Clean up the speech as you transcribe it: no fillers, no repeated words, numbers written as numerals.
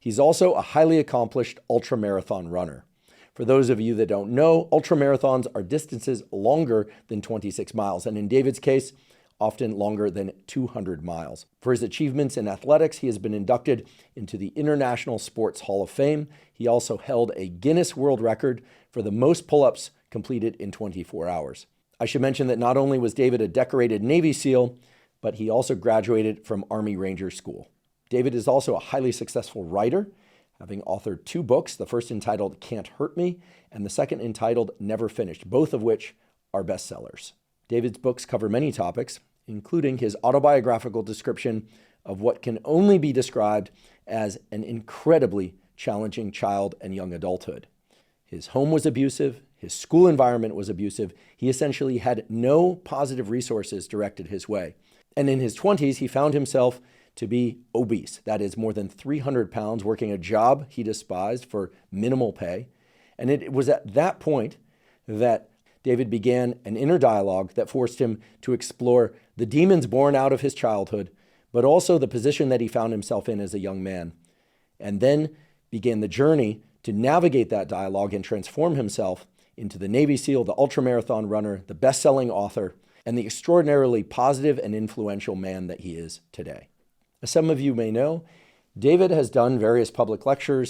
He's also a highly accomplished ultramarathon runner. For those of you that don't know, ultramarathons are distances longer than 26 miles, and in David's case, often longer than 200 miles. For his achievements in athletics, he has been inducted into the International Sports Hall of Fame. He also held a Guinness World Record for the most pull-ups completed in 24 hours. I should mention that not only was David a decorated Navy SEAL, but he also graduated from Army Ranger School. David is also a highly successful writer, having authored 2 books, the first entitled Can't Hurt Me, and the second entitled Never Finished, both of which are bestsellers. David's books cover many topics, including his autobiographical description of what can only be described as an incredibly challenging child and young adulthood. His home was abusive, his school environment was abusive, he essentially had no positive resources directed his way. And in his 20s, he found himself to be obese, that is more than 300 pounds, working a job he despised for minimal pay. And it was at that point that David began an inner dialogue that forced him to explore the demons born out of his childhood, but also the position that he found himself in as a young man. And then began the journey to navigate that dialogue and transform himself into the Navy SEAL, the ultramarathon runner, the best-selling author, and the extraordinarily positive and influential man that he is today. As some of you may know, David has done various public lectures